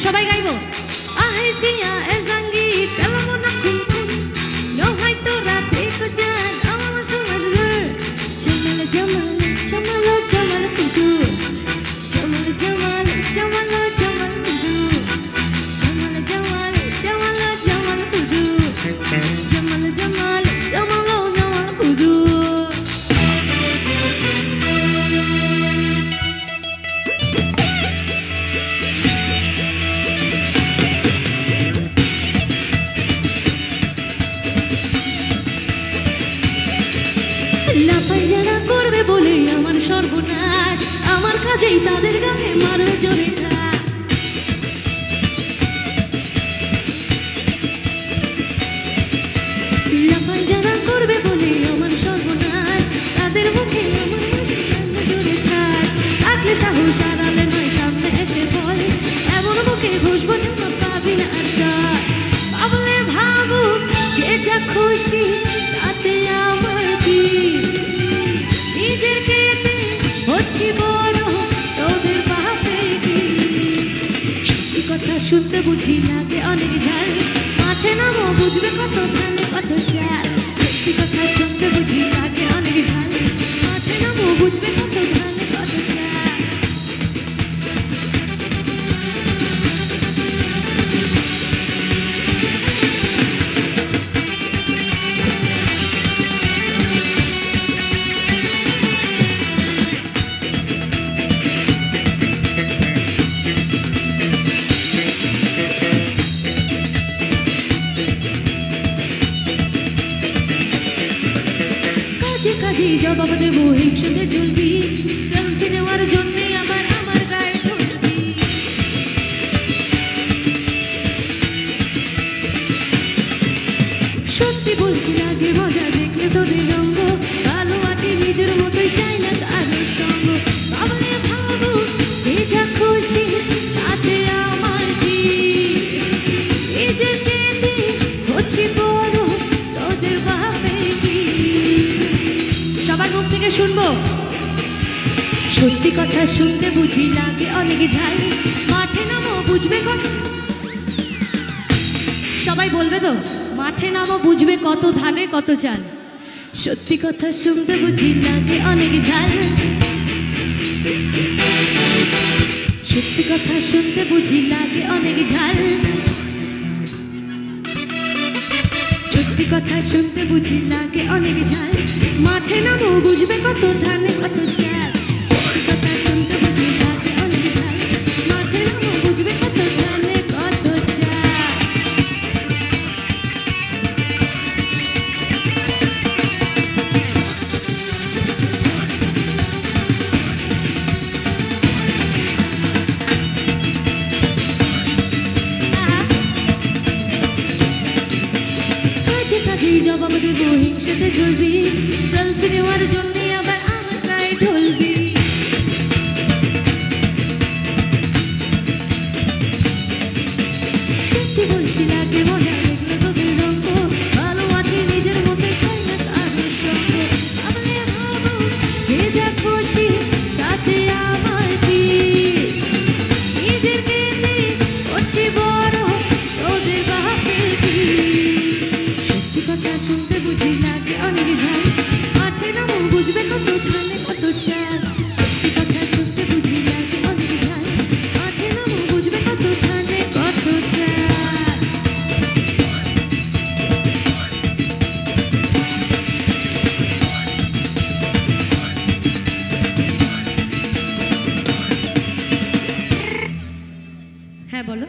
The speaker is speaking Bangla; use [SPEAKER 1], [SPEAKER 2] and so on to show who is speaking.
[SPEAKER 1] সবাই গাইবো আহিসিয়া এজাঙ্গি তেলমনা কুমকুম নহাই তোরা দেখো জান আমার সমাজের Jamal Jamal Jamal Jamal Kudu Jamal Jamal Jamal Jamal Kudu Jamal Jamal Jamal Jamal Kudu Jamal Jamal Jamal Jamal Kudu লাফাই যারা করবে বলে আমার সর্বনাশ আমার কাজেই তাদের গানে মারবে জোরে লাফাই যারা করবে বলে আমার সর্বনাশ তাদের মুখে আমার জোরে ঠাস আঁকলে সাহস আড়ালে নয় সামনে এসে বলে এমন মুখে ঘুষবো জামা পাবি না ভাবলে ভাবু যে যা খুশি তাতে আমার কি নিজের কেটে হচ্ছি বড় তোদের বাপে কি সত্যি কথা শুনতে বুঝি লাগে অনেক ঝাল মাঠে নামো বুঝবে কত ধানে কত চাল সত্যি কথা শুনতে বুঝি লাগে অনেক ঝাল মাঠে নামো বুঝবে কত ধানে কত চাল কাজে জবাব দেবো হিংসাতে চলবি সেলফি নেওয়ার জন্যে আবার আমার গায়ে ঢুকবি সত্যি বলছি লাগে মজা দেখলে তোদের রঙ্গ ভালো আছি নিজের মতোই চাই না কারোর সঙ্গ ভাবলে ভাবো যে যা খুশি তাতে আমার কি নিজের কেটে হচ্ছি বড় তোদের বাপে কি সবার মুখ থেকে শুনবো সত্যি কথা শুনতে বুঝি লাগে অনেক ঝাল মাঠে নামো বুঝবে কত সবাই বলবে তো মাঠে নামো বুঝবে কত ধানে কত চাল সত্যি কথা শুনতে বুঝি লাগে অনেক ঝাল সত্যি কথা শুনতে বুঝি লাগে অনেক ঝাল সত্যি কথা শুনতে বুঝি লাগে অনেক ঝাল মাঠে নামো বুঝবে কত ধানে কত চাল সত্যি কথা শুনতে বুঝি লাগে অনেক ঝাল মাঠে নামো বুঝবে কত ধানে কত চাল জবাব দেবো হিংসাতে চলবি সেলফি নেওয়ার জন্য আবার আমার গায়ে ঢলবি সত্যি বলছি লাগে মনে দেখলে তোদের রঙ্গ ভালো আছি নিজের মতো চাই না কারোর সঙ্গ ভাবলে ভাবো যে যা খুশি তাতে আমার কি নিজের কেটে হচ্ছি বড় তোদের বাপে কি সত্যি কথা শুনতে বুঝি লাগে অনেক ঝাল মাঠে নামো বুঝবে কত ধানে কত চাল সত্যি কথা শুনতে বুঝি লাগে অনেক ঝাল মাঠে নামো বুঝবে কত ধানে কত চাল হ্যাঁ বলো